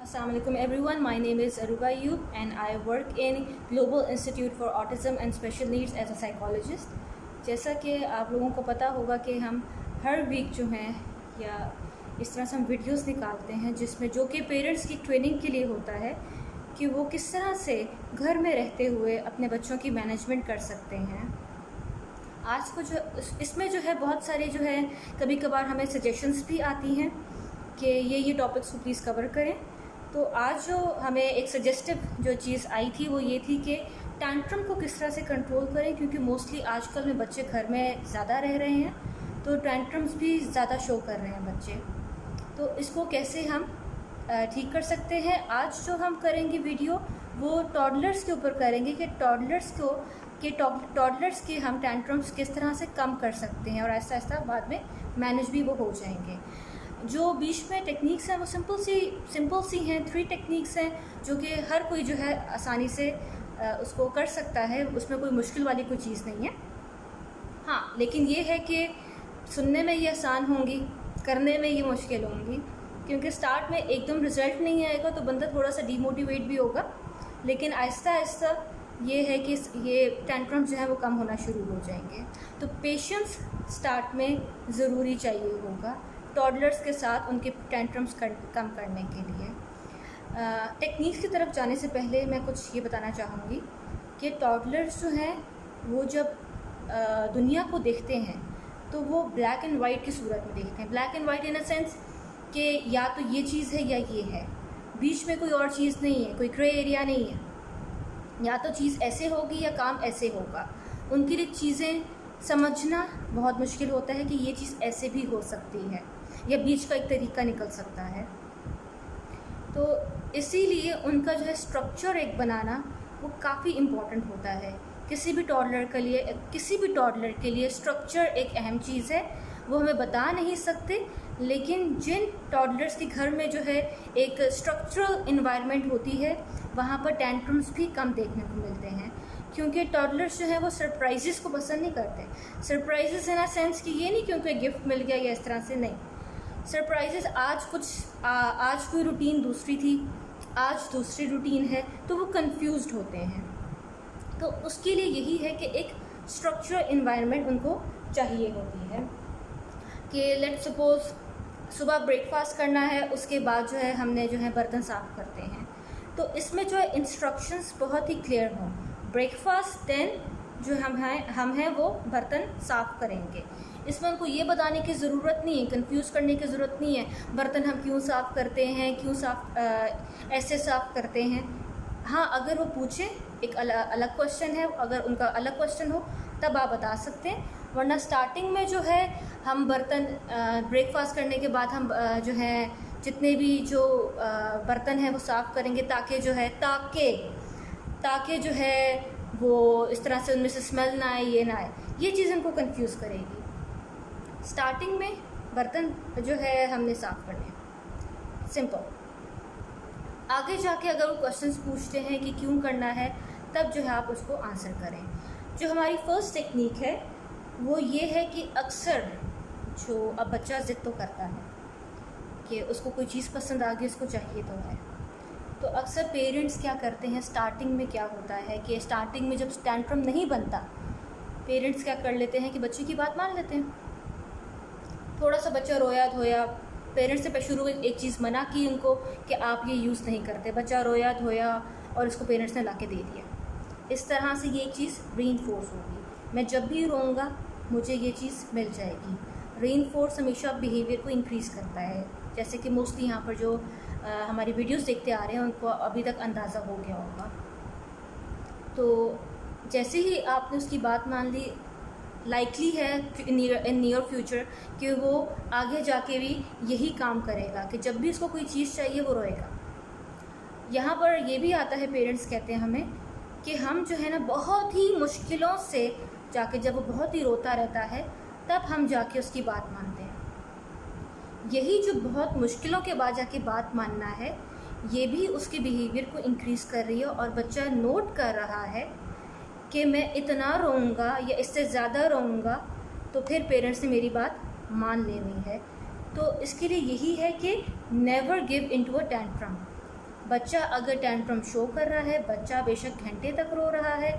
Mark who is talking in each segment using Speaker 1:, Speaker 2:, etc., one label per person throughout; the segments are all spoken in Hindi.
Speaker 1: Assalamualaikum everyone, my name is Aruba Ayub and I work in Global Institute for Autism and Special Needs as a psychologist. जैसा कि आप लोगों को पता होगा कि हम हर वीक जो हैं या इस तरह से हम वीडियोस निकालते हैं जिसमें जो कि पेरेंट्स की ट्रेनिंग के लिए होता है कि वो किस तरह से घर में रहते हुए अपने बच्चों की मैनेजमेंट कर सकते हैं। आज को जो इसमें जो है बहुत सारे जो है कभी कभार हमें सजेशंस भी आती हैं कि ये टॉपिक्स को प्लीज़ कवर करें। तो आज जो हमें एक सजेस्टिव जो चीज़ आई थी वो ये थी कि टैंट्रम को किस तरह से कंट्रोल करें, क्योंकि मोस्टली आजकल में बच्चे घर में ज़्यादा रह रहे हैं तो टैंट्रम्स भी ज़्यादा शो कर रहे हैं बच्चे। तो इसको कैसे हम ठीक कर सकते हैं। आज जो हम करेंगे वीडियो वो टॉडलर्स के ऊपर करेंगे कि टॉडलर्स के हम टैंट्रम्स किस तरह से कम कर सकते हैं और ऐसा ऐसा बाद में मैनेज भी वो हो जाएंगे। जो बीच में टेक्निक्स हैं वो सिंपल सी हैं। 3 टेक्निक्स हैं जो कि हर कोई जो है आसानी से उसको कर सकता है, उसमें कोई मुश्किल वाली कोई चीज़ नहीं है। हाँ, लेकिन ये है कि सुनने में ये आसान होंगी, करने में ये मुश्किल होंगी, क्योंकि स्टार्ट में एकदम रिजल्ट नहीं आएगा तो बंदा थोड़ा सा डीमोटिवेट भी होगा, लेकिन आहिस्ता आहिस्ता ये है कि ये टैंट्रम्स जो है वो कम होना शुरू हो जाएंगे। तो पेशेंस स्टार्ट में ज़रूरी चाहिए होगा टॉडलर्स के साथ उनके टैंट्रम्स कम करने के लिए। टेक्निक्स की तरफ जाने से पहले मैं कुछ ये बताना चाहूँगी कि टॉडलर्स जो हैं वो जब दुनिया को देखते हैं तो वो ब्लैक एंड वाइट की सूरत में देखते हैं। Black and white in a sense कि या तो ये चीज़ है या ये है, बीच में कोई और चीज़ नहीं है, कोई ग्रे एरिया नहीं है। या तो चीज़ ऐसे होगी या काम ऐसे होगा। उनके लिए चीज़ें समझना बहुत मुश्किल होता है कि ये चीज़ ऐसे भी हो सकती है या बीच का एक तरीका निकल सकता है। तो इसीलिए उनका जो है स्ट्रक्चर एक बनाना वो काफ़ी इम्पॉर्टेंट होता है। किसी भी टॉडलर के लिए स्ट्रक्चर एक अहम चीज़ है। वो हमें बता नहीं सकते, लेकिन जिन टॉडलर्स के घर में जो है एक स्ट्रक्चरल इन्वायरमेंट होती है वहाँ पर टैंट्रम्स भी कम देखने को मिलते हैं, क्योंकि टॉडलर्स जो है वो सरप्राइजेस को पसंद नहीं करते। सरप्राइजेस इन अ सेंस कि ये नहीं क्योंकि गिफ्ट मिल गया या इस तरह से, नहीं। सरप्राइजेस आज कोई रूटीन दूसरी थी, आज दूसरी रूटीन है, तो वो कंफ्यूज्ड होते हैं। तो उसके लिए यही है कि एक स्ट्रक्चरल इन्वायरमेंट उनको चाहिए होती है कि लेट्स सपोज सुबह ब्रेकफास्ट करना है, उसके बाद जो है हमने जो है बर्तन साफ़ करते हैं, तो इसमें जो है इंस्ट्रक्शंस बहुत ही क्लियर हों। ब्रेकफास्ट देन जो हम हैं वो बर्तन साफ़ करेंगे। इसमें उनको ये बताने की ज़रूरत नहीं है, कंफ्यूज करने की ज़रूरत नहीं है बर्तन हम क्यों साफ़ करते हैं, क्यों ऐसे साफ़ करते हैं। हाँ, अगर वो पूछे एक अलग क्वेश्चन है, अगर उनका अलग क्वेश्चन हो तब आप बता सकते हैं, वरना स्टार्टिंग में जो है हम बर्तन ब्रेकफास्ट करने के बाद हम जो है जितने भी जो बर्तन हैं वो साफ़ करेंगे ताकि जो है वो इस तरह से उनमें से स्मेल ना आए, ये ना आए। ये चीज़ उनको कंफ्यूज करेगी। स्टार्टिंग में बर्तन जो है हमने साफ़ करने हैं, सिंपल। आगे जाके अगर वो क्वेश्चंस पूछते हैं कि क्यों करना है, तब जो है आप उसको आंसर करें। जो हमारी फर्स्ट टेक्निक है वो ये है कि अक्सर जो अब बच्चा ज़िद तो करता है कि उसको कोई चीज़ पसंद आ गई, उसको चाहिए तो है, तो अक्सर पेरेंट्स क्या करते हैं, स्टार्टिंग में क्या होता है कि स्टार्टिंग में जब टैंट्रम नहीं बनता, पेरेंट्स क्या कर लेते हैं कि बच्चे की बात मान लेते हैं। थोड़ा सा बच्चा रोया धोया, पेरेंट्स से शुरू में एक चीज़ मना की उनको कि आप ये यूज़ नहीं करते, बच्चा रोया धोया और इसको पेरेंट्स ने ला के दे दिया। इस तरह से ये चीज़ रीइंफोर्स होगी। मैं जब भी रोऊंगा मुझे ये चीज़ मिल जाएगी। रीइंफोर्स हमेशा बिहेवियर को इंक्रीज़ करता है, जैसे कि मोस्टली यहाँ पर जो हमारी वीडियोस देखते आ रहे हैं उनको अभी तक अंदाज़ा हो गया होगा। तो जैसे ही आपने उसकी बात मान ली, लाइकली है इन नियर फ्यूचर कि वो आगे जाके भी यही काम करेगा कि जब भी उसको कोई चीज़ चाहिए वो रोएगा। यहाँ पर ये भी आता है, पेरेंट्स कहते हैं हमें कि हम जो है ना बहुत ही मुश्किलों से जाके, जब वो बहुत ही रोता रहता है तब हम जाके उसकी बात मानते हैं। यही जो बहुत मुश्किलों के बाद जाके बात मानना है, ये भी उसके बिहेवियर को इंक्रीज़ कर रही है और बच्चा नोट कर रहा है कि मैं इतना रोऊंगा या इससे ज़्यादा रोऊंगा तो फिर पेरेंट्स ने मेरी बात मान लेनी है। तो इसके लिए यही है कि never give into a tantrum, बच्चा अगर टेंट्रम शो कर रहा है, बच्चा बेशक घंटे तक रो रहा है,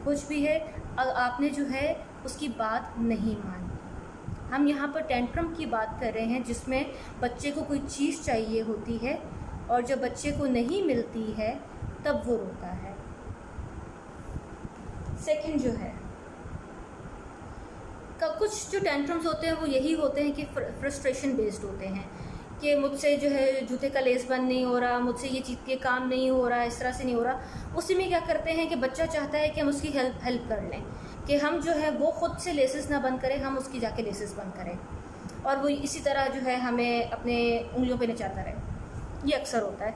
Speaker 1: कुछ भी है, आपने जो है उसकी बात नहीं मानी। हम यहाँ पर टेंट्रम की बात कर रहे हैं जिसमें बच्चे को कोई चीज़ चाहिए होती है और जब बच्चे को नहीं मिलती है तब वो रोता है। सेकंड जो है, कुछ जो टेंट्रम्स होते हैं वो यही होते हैं कि फ्रस्ट्रेशन बेस्ड होते हैं कि मुझसे जो है जूते का लेस बंद नहीं हो रहा, मुझसे ये काम नहीं हो रहा, इस तरह से नहीं हो रहा। उसी में क्या करते हैं कि बच्चा चाहता है कि हम उसकी हेल्प कर लें, कि हम जो है वो खुद से लेसेस ना बंद करें, हम उसकी जाके लेसेस बंद करें, और वो इसी तरह जो है हमें अपने उंगलियों पे नचाता रहे। ये अक्सर होता है।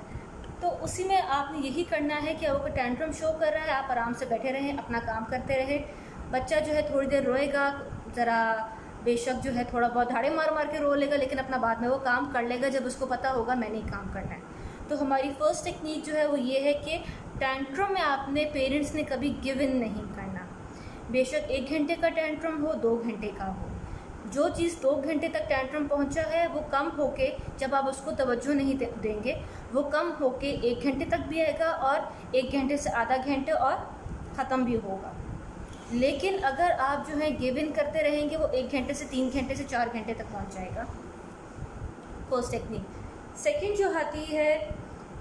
Speaker 1: तो उसी में आपने यही करना है कि अगर टेंट्रम शो कर रहा है, आप आराम से बैठे रहें, अपना काम करते रहें। बच्चा जो है थोड़ी देर रोएगा, ज़रा बेशक जो है थोड़ा बहुत धाड़े मार मार के रो लेगा, लेकिन अपना बाद में वो काम कर लेगा जब उसको पता होगा मैंने ही काम करना है। तो हमारी फर्स्ट टेक्निक जो है वो ये है कि टेंट्रम में आपने पेरेंट्स ने कभी गिव इन नहीं करना। बेशक 1 घंटे का टेंट्रम हो, 2 घंटे का हो, जो चीज़ 2 घंटे तक टेंट्रम पहुंचा है वो कम होके, जब आप उसको तवज्जो नहीं देंगे, वो कम होके 1 घंटे तक भी आएगा और 1 घंटे से आधा घंटे और ख़त्म भी होगा। लेकिन अगर आप जो है गिव इन करते रहेंगे, वो 1 घंटे से 3 घंटे से 4 घंटे तक पहुंच जाएगा। First technique. सेकंड जो आती है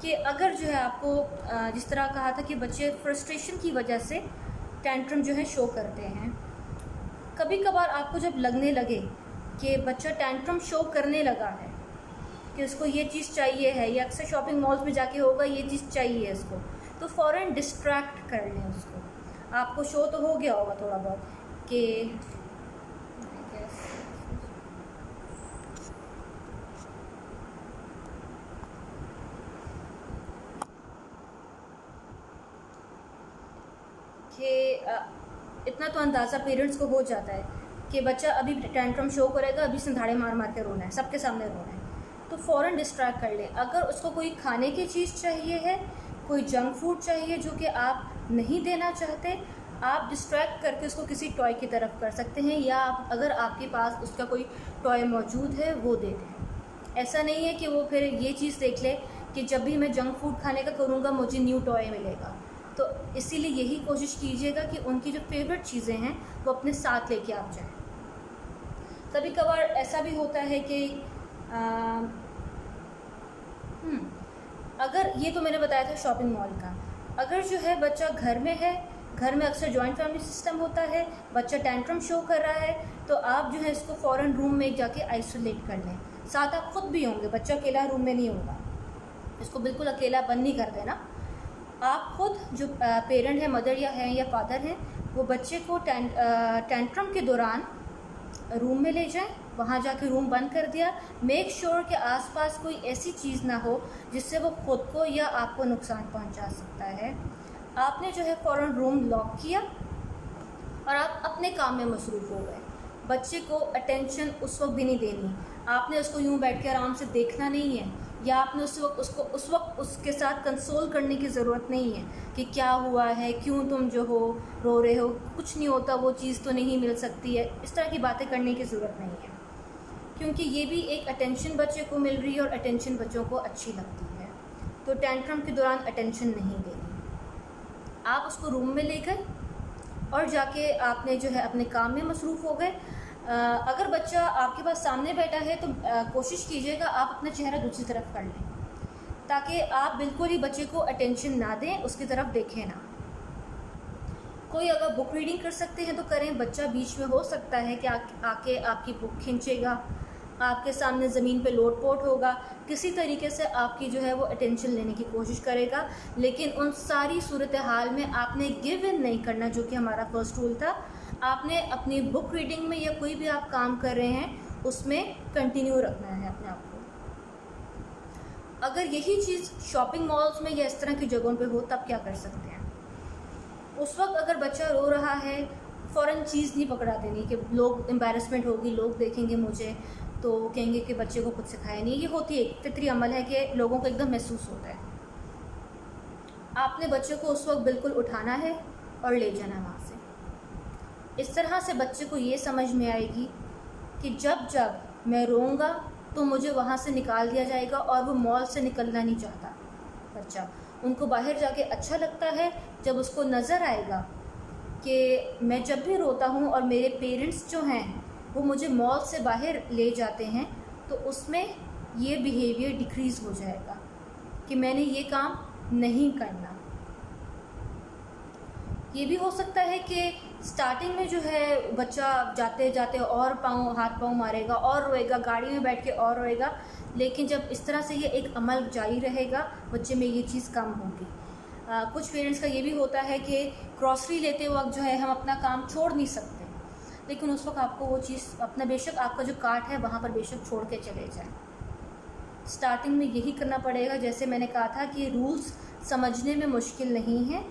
Speaker 1: कि अगर जो है आपको जिस तरह कहा था कि बच्चे फ्रस्ट्रेशन की वजह से टेंट्रम जो है शो करते हैं, कभी कभार आपको जब लगने लगे कि बच्चा टेंट्रम शो करने लगा है कि उसको ये चीज़ चाहिए है, या अक्सर शॉपिंग मॉल्स में जाके होगा ये चीज़ चाहिए है उसको, तो फ़ौरन डिस्ट्रैक्ट कर लें उसको। आपको शो तो हो गया होगा थोड़ा बहुत कि इतना तो अंदाज़ा पेरेंट्स को हो जाता है कि बच्चा अभी टेंट्रम शो करेगा, अभी संधाड़े मार मार के रोना है, सबके सामने रोना है, तो फ़ौरन डिस्ट्रैक्ट कर ले। अगर उसको कोई खाने की चीज़ चाहिए है, कोई जंक फूड चाहिए जो कि आप नहीं देना चाहते, आप डिस्ट्रैक्ट करके उसको किसी टॉय की तरफ कर सकते हैं, या अगर आपके पास उसका कोई टॉय मौजूद है वो दे दें। ऐसा नहीं है कि वो फिर ये चीज़ देख ले कि जब भी मैं जंक फूड खाने का करूँगा मुझे न्यू टॉय मिलेगा। तो इसीलिए यही कोशिश कीजिएगा कि उनकी जो फेवरेट चीज़ें हैं वो अपने साथ लेके आप जाएं। कभी कभार ऐसा भी होता है कि अगर ये तो मैंने बताया था शॉपिंग मॉल का, अगर जो है बच्चा घर में है, घर में अक्सर जॉइंट फैमिली सिस्टम होता है, बच्चा टेंट्रम शो कर रहा है, तो आप जो है इसको फ़ौरन रूम में जाके आइसोलेट कर लें। साथ आप खुद भी होंगे, बच्चा अकेला रूम में नहीं होगा, इसको बिल्कुल अकेला बंद नहीं कर देना। आप खुद जो पेरेंट है, मदर या फादर हैं, वो बच्चे को टेंट्रम के दौरान रूम में ले जाएं, वहाँ जाके रूम बंद कर दिया। मेक श्योर कि आसपास कोई ऐसी चीज़ ना हो जिससे वो खुद को या आपको नुकसान पहुँचा सकता है। आपने जो है फ़ौरन रूम लॉक किया और आप अपने काम में मसरूफ़ हो गए। बच्चे को अटेंशन उस वक्त भी नहीं देनी, आपने उसको यूँ बैठ के आराम से देखना नहीं है, या आपने उस वक्त उसके साथ कंसोल करने की ज़रूरत नहीं है कि क्या हुआ है, क्यों तुम जो हो रो रहे हो, कुछ नहीं होता, वो चीज़ तो नहीं मिल सकती है, इस तरह की बातें करने की ज़रूरत नहीं है, क्योंकि ये भी एक अटेंशन बच्चे को मिल रही है और अटेंशन बच्चों को अच्छी लगती है। तो टेंट्रम के दौरान अटेंशन नहीं देनी। आप उसको रूम में ले गए और जाके आपने जो है अपने काम में मसरूफ़ हो गए। अगर बच्चा आपके पास सामने बैठा है तो कोशिश कीजिएगा आप अपना चेहरा दूसरी तरफ कर लें, ताकि आप बिल्कुल ही बच्चे को अटेंशन ना दें, उसकी तरफ देखें ना। कोई अगर बुक रीडिंग कर सकते हैं तो करें, बच्चा बीच में हो सकता है कि आके आपकी बुक खींचेगा, आपके सामने ज़मीन पे लोट-पोट होगा, किसी तरीके से आपकी जो है वो अटेंशन लेने की कोशिश करेगा। लेकिन उन सारी सूरत हाल में आपने गिव इन नहीं करना, जो कि हमारा फर्स्ट रूल था। आपने अपनी बुक रीडिंग में या कोई भी आप काम कर रहे हैं उसमें कंटिन्यू रखना है अपने आप को। अगर यही चीज़ शॉपिंग मॉल्स में या इस तरह की जगहों पे हो तब क्या कर सकते हैं? उस वक्त अगर बच्चा रो रहा है, फ़ौरन चीज़ नहीं पकड़ा देनी कि लोग एम्बैरेसमेंट होगी, लोग देखेंगे मुझे तो कहेंगे कि बच्चे को कुछ सिखाया नहीं। ये होती है, फितरी अमल है कि लोगों को एकदम महसूस होता है। आपने बच्चे को उस वक्त बिल्कुल उठाना है और ले जाना वहाँ से। इस तरह से बच्चे को ये समझ में आएगी कि जब जब मैं रोऊंगा तो मुझे वहाँ से निकाल दिया जाएगा और वो मॉल से निकलना नहीं चाहता। बच्चा, उनको बाहर जाके अच्छा लगता है जब उसको नज़र आएगा कि मैं जब भी रोता हूँ और मेरे पेरेंट्स जो हैं वो मुझे मॉल से बाहर ले जाते हैं, तो उसमें ये बिहेवियर डिक्रीज़ हो जाएगा कि मैंने ये काम नहीं करना। ये भी हो सकता है कि स्टार्टिंग में जो है बच्चा जाते जाते और हाथ पाँव मारेगा और रोएगा, गाड़ी में बैठ के और रोएगा, लेकिन जब इस तरह से ये एक अमल जारी रहेगा बच्चे में ये चीज़ कम होगी। कुछ पेरेंट्स का ये भी होता है कि ग्रॉसरी लेते वक्त जो है हम अपना काम छोड़ नहीं सकते, लेकिन उस वक्त आपको वो चीज़ अपना, बेशक आपका जो कार्ट है वहाँ पर बेशक छोड़ के चले जाएं। स्टार्टिंग में यही करना पड़ेगा। जैसे मैंने कहा था कि रूल्स समझने में मुश्किल नहीं है,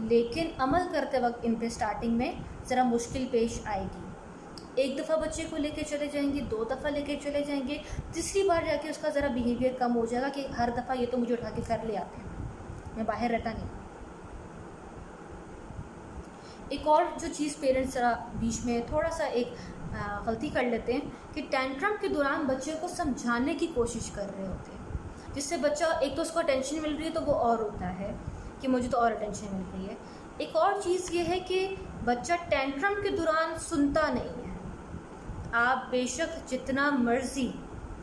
Speaker 1: लेकिन अमल करते वक्त इन पे स्टार्टिंग में ज़रा मुश्किल पेश आएगी। एक दफ़ा बच्चे को लेके चले जाएंगे, 2 दफ़ा लेके चले जाएंगे, तीसरी बार जाके उसका ज़रा बिहेवियर कम हो जाएगा कि हर दफ़ा ये तो मुझे उठा के घर ले आते हैं, मैं बाहर रहता नहीं। एक और जो चीज़ पेरेंट्स ज़रा बीच में थोड़ा सा एक गलती कर लेते हैं कि टेंट्रम के दौरान बच्चे को समझाने की कोशिश कर रहे होते हैं, जिससे बच्चा, एक तो उसको अटेंशन मिल रही है तो वो और होता है कि मुझे तो और अटेंशन मिल रही है। एक और चीज़ ये है कि बच्चा टेंट्रम के दौरान सुनता नहीं है। आप बेशक जितना मर्जी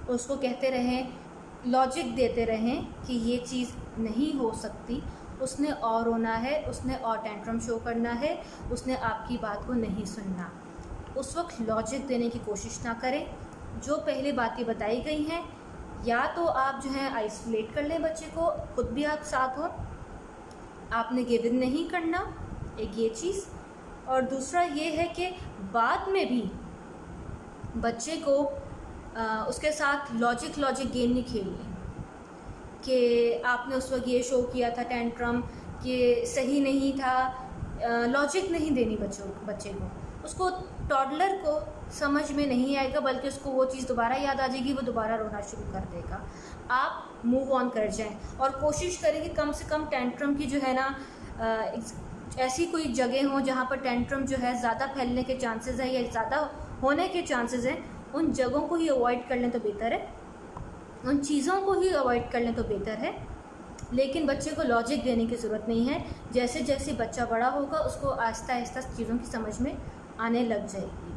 Speaker 1: उसको कहते रहें, लॉजिक देते रहें कि ये चीज़ नहीं हो सकती, उसने और रोना है, उसने और टेंट्रम शो करना है, उसने आपकी बात को नहीं सुनना। उस वक्त लॉजिक देने की कोशिश ना करें। जो पहले बातें बताई गई हैं, या तो आप जो है आइसोलेट कर लें बच्चे को, खुद भी आप साथ हो, आपने गिव इन नहीं करना, एक ये चीज़। और दूसरा ये है कि बाद में भी बच्चे को उसके साथ लॉजिक गेम नहीं खेलनी कि आपने उस वक्त ये शो किया था टेंट्रम, कि सही नहीं था। लॉजिक नहीं देनी बच्चे को। उसको, टॉडलर को समझ में नहीं आएगा, बल्कि उसको वो चीज़ दोबारा याद आ जाएगी, वो दोबारा रोना शुरू कर देगा। आप मूव ऑन कर जाएं और कोशिश करें कि कम से कम टेंट्रम की जो है ना, ऐसी कोई जगह हो जहाँ पर टेंट्रम जो है ज़्यादा फैलने के चांसेस है या ज़्यादा होने के चांसेस हैं, उन जगहों को ही अवॉइड कर लें तो बेहतर है, उन चीज़ों को ही अवॉइड कर लें तो बेहतर है। लेकिन बच्चे को लॉजिक देने की ज़रूरत नहीं है। जैसे जैसे बच्चा बड़ा होगा उसको आहिस्ता आहिस्ता चीज़ों की समझ में आने लग जाएगी।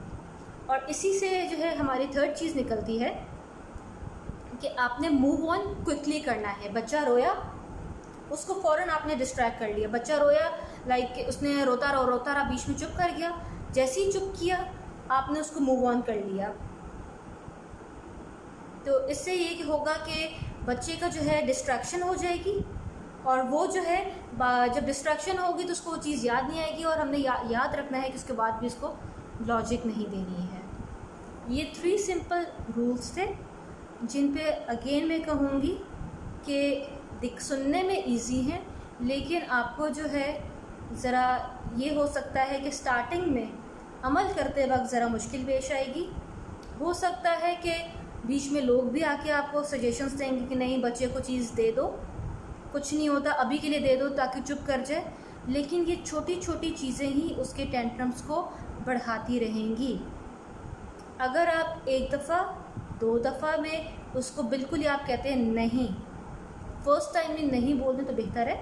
Speaker 1: और इसी से जो है हमारी थर्ड चीज़ निकलती है कि आपने मूव ऑन क्विकली करना है। बच्चा रोया, उसको फ़ौरन आपने डिस्ट्रैक्ट कर लिया। बच्चा रोया, लाइक उसने रोता रहा, बीच में चुप कर गया। जैसे ही चुप किया आपने उसको मूव ऑन कर लिया। तो इससे ये होगा कि बच्चे का जो है डिस्ट्रैक्शन हो जाएगी, और वो जो है जब डिस्ट्रैक्शन होगी तो उसको वो चीज़ याद नहीं आएगी। और हमने याद रखना है कि उसके बाद भी उसको लॉजिक नहीं देनी है। ये 3 सिंपल रूल्स थे जिन पे अगेन मैं कहूँगी कि सुनने में इजी हैं, लेकिन आपको जो है ज़रा ये हो सकता है कि स्टार्टिंग में अमल करते वक्त ज़रा मुश्किल पेश आएगी। हो सकता है कि बीच में लोग भी आके आपको सजेशंस देंगे कि नहीं, बच्चे को चीज़ दे दो, कुछ नहीं होता, अभी के लिए दे दो ताकि चुप कर जाए। लेकिन ये छोटी छोटी चीज़ें ही उसके टेंट्रम्स को बढ़ाती रहेंगी। अगर आप 1 दफ़ा 2 दफ़ा में उसको बिल्कुल ही आप कहते हैं नहीं, फर्स्ट टाइम में नहीं बोल दें तो बेहतर है,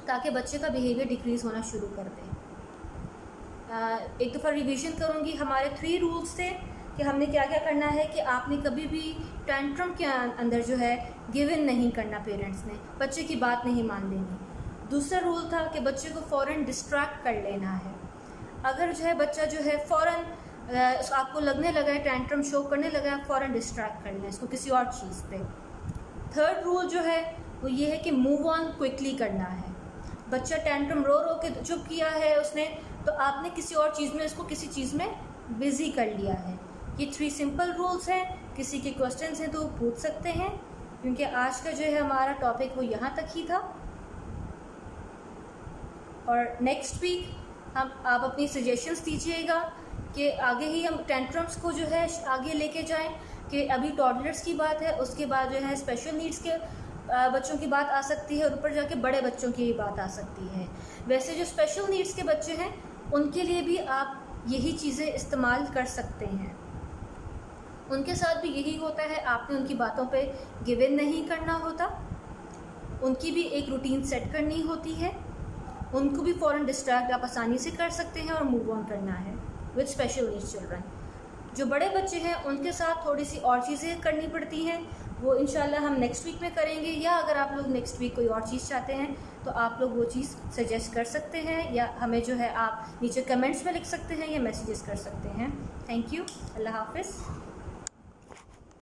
Speaker 1: ताकि बच्चे का बिहेवियर डिक्रीज़ होना शुरू कर दें। एक दफ़ा रिवीजन करूँगी। हमारे 3 रूल्स थे कि हमने क्या क्या करना है कि आपने कभी भी टेंट्रम के अंदर जो है गिव इन नहीं करना, पेरेंट्स ने बच्चे की बात नहीं मान लेनी। दूसरा रूल था कि बच्चे को फ़ौरन डिस्ट्रैक्ट कर लेना है। अगर जो है बच्चा जो है फ़ौरन आपको लगने लगा है टेंट्रम शो करने लगा है, फ़ौरन डिस्ट्रैक्ट कर लें इसको किसी और चीज़ पे। थर्ड रूल जो है वो ये है कि मूव ऑन क्विकली करना है। बच्चा टेंट्रम रो के चुप किया है उसने, तो आपने किसी और चीज़ में उसको किसी चीज़ में बिज़ी कर लिया है। ये 3 सिंपल रूल्स हैं। किसी के क्वेश्चंस हैं तो पूछ सकते हैं, क्योंकि आज का जो है हमारा टॉपिक वो यहाँ तक ही था। और नेक्स्ट वीक आप अपनी सजेशंस दीजिएगा कि आगे ही हम टेंट्रम्स को जो है आगे लेके जाएं। कि अभी टॉडलर्स की बात है, उसके बाद जो है स्पेशल नीड्स के बच्चों की बात आ सकती है, और ऊपर जाके बड़े बच्चों की बात आ सकती है। वैसे जो स्पेशल नीड्स के बच्चे हैं उनके लिए भी आप यही चीज़ें इस्तेमाल कर सकते हैं। उनके साथ भी यही होता है, आपने उनकी बातों पे गिव इन नहीं करना होता। उनकी भी एक रूटीन सेट करनी होती है, उनको भी फ़ौरन डिस्ट्रैक्ट आप आसानी से कर सकते हैं और मूव ऑन करना है विद स्पेशल नीड्स चिल्ड्रन। जो बड़े बच्चे हैं उनके साथ थोड़ी सी और चीज़ें करनी पड़ती हैं, वो इंशाल्लाह हम नेक्स्ट वीक में करेंगे, या अगर आप लोग नेक्स्ट वीक कोई और चीज़ चाहते हैं तो आप लोग वो चीज़ सजेस्ट कर सकते हैं, या हमें जो है आप नीचे कमेंट्स में लिख सकते हैं या मैसेजेस कर सकते हैं। Thank you. अल्लाह हाफ़िज़।